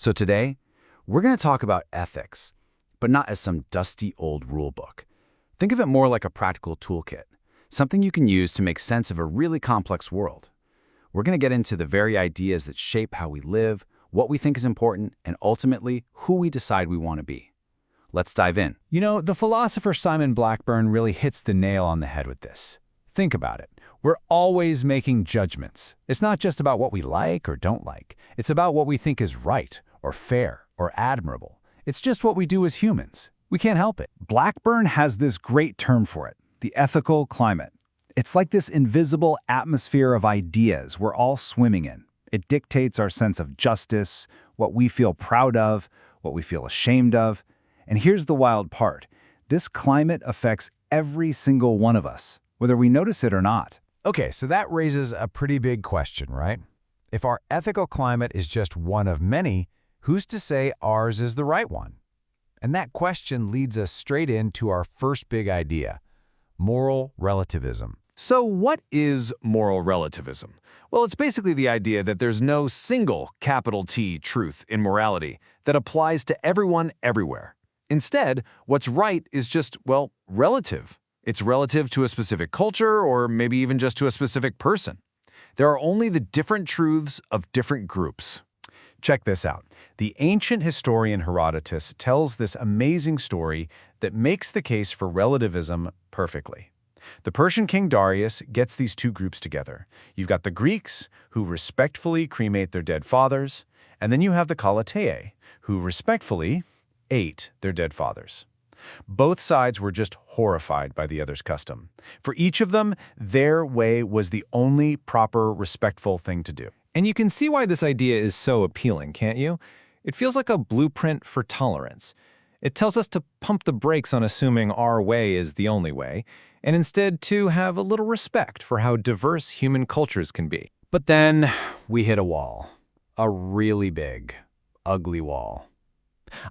So today, we're going to talk about ethics, but not as some dusty old rulebook. Think of it more like a practical toolkit, something you can use to make sense of a really complex world. We're going to get into the very ideas that shape how we live, what we think is important, and ultimately, who we decide we want to be. Let's dive in. You know, the philosopher Simon Blackburn really hits the nail on the head with this. Think about it. We're always making judgments. It's not just about what we like or don't like. It's about what we think is right or fair or admirable. It's just what we do as humans. We can't help it. Blackburn has this great term for it, the ethical climate. It's like this invisible atmosphere of ideas we're all swimming in. It dictates our sense of justice, what we feel proud of, what we feel ashamed of. And here's the wild part. This climate affects every single one of us, whether we notice it or not. Okay, so that raises a pretty big question, right? If our ethical climate is just one of many, who's to say ours is the right one? And that question leads us straight into our first big idea, moral relativism. So what is moral relativism? Well, it's basically the idea that there's no single capital T truth in morality that applies to everyone everywhere. Instead, what's right is just, well, relative. It's relative to a specific culture or maybe even just to a specific person. There are only the different truths of different groups. Check this out. The ancient historian Herodotus tells this amazing story that makes the case for relativism perfectly. The Persian king Darius gets these two groups together. You've got the Greeks, who respectfully cremate their dead fathers, and then you have the Coletae, who respectfully ate their dead fathers. Both sides were just horrified by the other's custom. For each of them, their way was the only proper, respectful thing to do. And you can see why this idea is so appealing, can't you? It feels like a blueprint for tolerance. It tells us to pump the brakes on assuming our way is the only way, and instead to have a little respect for how diverse human cultures can be. But then we hit a wall. A really big, ugly wall.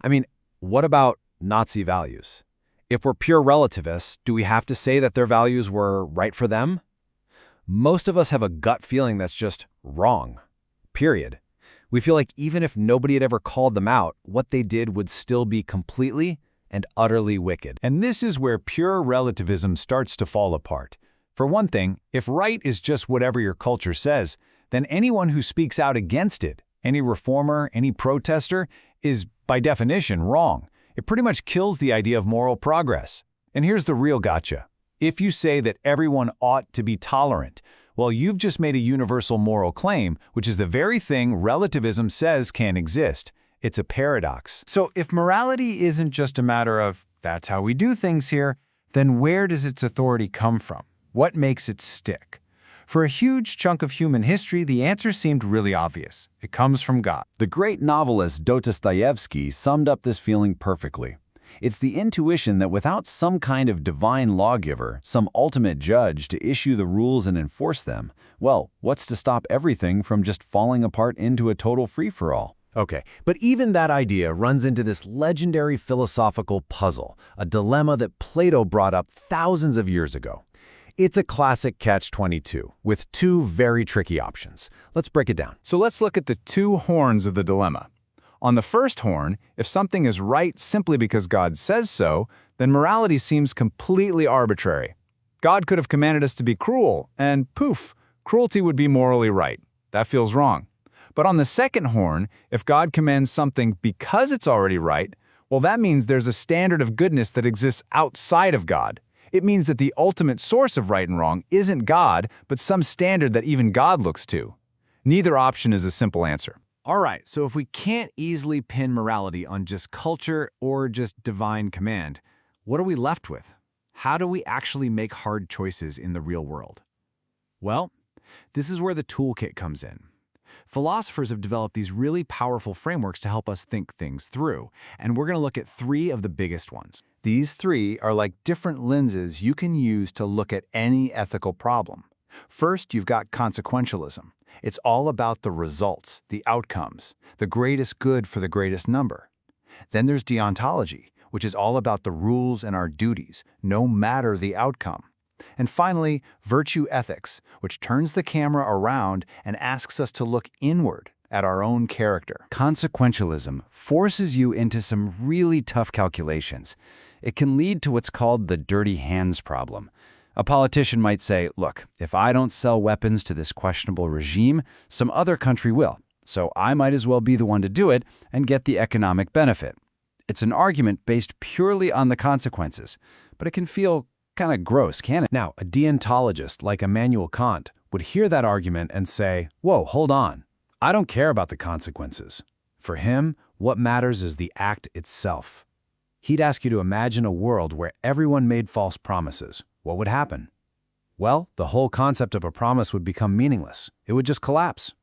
I mean, what about Nazi values? If we're pure relativists, do we have to say that their values were right for them? Most of us have a gut feeling that's just wrong. Period. We feel like even if nobody had ever called them out, what they did would still be completely and utterly wicked. And this is where pure relativism starts to fall apart. For one thing, if right is just whatever your culture says, then anyone who speaks out against it, any reformer, any protester, is by definition wrong. It pretty much kills the idea of moral progress. And here's the real gotcha. If you say that everyone ought to be tolerant, well, you've just made a universal moral claim, which is the very thing relativism says can't exist. It's a paradox. So if morality isn't just a matter of, that's how we do things here, then where does its authority come from? What makes it stick? For a huge chunk of human history, the answer seemed really obvious. It comes from God. The great novelist Dostoevsky summed up this feeling perfectly. It's the intuition that without some kind of divine lawgiver, some ultimate judge to issue the rules and enforce them, well, what's to stop everything from just falling apart into a total free-for-all? Okay, but even that idea runs into this legendary philosophical puzzle, a dilemma that Plato brought up thousands of years ago. It's a classic catch-22, with two very tricky options. Let's break it down. So let's look at the two horns of the dilemma. On the first horn, if something is right simply because God says so, then morality seems completely arbitrary. God could have commanded us to be cruel, and poof, cruelty would be morally right. That feels wrong. But on the second horn, if God commands something because it's already right, well, that means there's a standard of goodness that exists outside of God. It means that the ultimate source of right and wrong isn't God, but some standard that even God looks to. Neither option is a simple answer. All right, so if we can't easily pin morality on just culture or just divine command, what are we left with? How do we actually make hard choices in the real world? Well, this is where the toolkit comes in. Philosophers have developed these really powerful frameworks to help us think things through, and we're going to look at three of the biggest ones. These three are like different lenses you can use to look at any ethical problem. First, you've got consequentialism. It's all about the results, the outcomes, the greatest good for the greatest number. Then there's deontology, which is all about the rules and our duties, no matter the outcome. And finally, virtue ethics, which turns the camera around and asks us to look inward at our own character. Consequentialism forces you into some really tough calculations. It can lead to what's called the dirty hands problem. A politician might say, look, if I don't sell weapons to this questionable regime, some other country will. So I might as well be the one to do it and get the economic benefit. It's an argument based purely on the consequences, but it can feel kind of gross, can't it? Now, a deontologist like Immanuel Kant would hear that argument and say, whoa, hold on. I don't care about the consequences. For him, what matters is the act itself. He'd ask you to imagine a world where everyone made false promises. What would happen? Well, the whole concept of a promise would become meaningless. It would just collapse.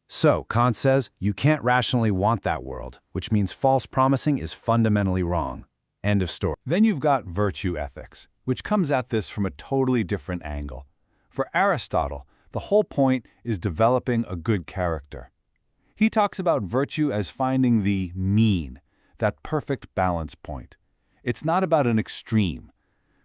So, Kant says, you can't rationally want that world, which means false promising is fundamentally wrong. End of story. Then you've got virtue ethics, which comes at this from a totally different angle. For Aristotle, the whole point is developing a good character. He talks about virtue as finding the mean, that perfect balance point. It's not about an extreme.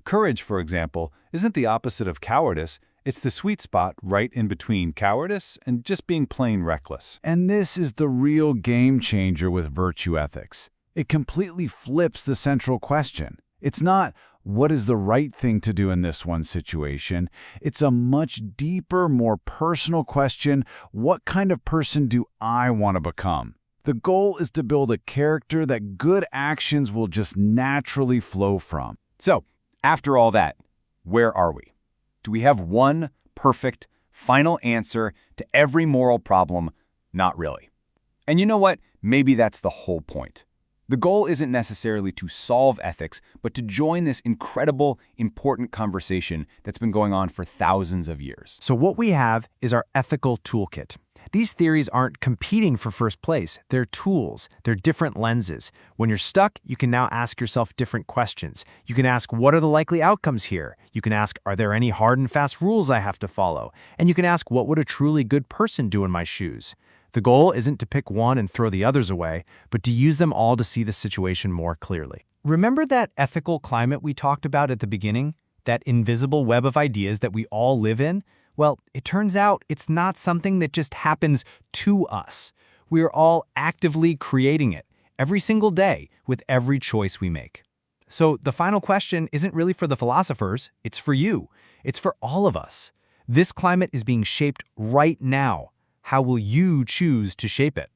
Courage, for example, isn't the opposite of cowardice. It's the sweet spot right in between cowardice and just being plain reckless. And this is the real game changer with virtue ethics. It completely flips the central question. It's not, what is the right thing to do in this one situation? It's a much deeper, more personal question. What kind of person do I want to become? The goal is to build a character that good actions will just naturally flow from. So, after all that, where are we? Do we have one perfect, final answer to every moral problem? Not really. And you know what? Maybe that's the whole point. The goal isn't necessarily to solve ethics, but to join this incredible, important conversation that's been going on for thousands of years. So what we have is our ethical toolkit. These theories aren't competing for first place. They're tools. They're different lenses. When you're stuck, you can now ask yourself different questions. You can ask, what are the likely outcomes here? You can ask, are there any hard and fast rules I have to follow? And you can ask, what would a truly good person do in my shoes? The goal isn't to pick one and throw the others away, but to use them all to see the situation more clearly. Remember that ethical climate we talked about at the beginning? That invisible web of ideas that we all live in? Well, it turns out it's not something that just happens to us. We are all actively creating it every single day with every choice we make. So the final question isn't really for the philosophers, it's for you. It's for all of us. This climate is being shaped right now. How will you choose to shape it?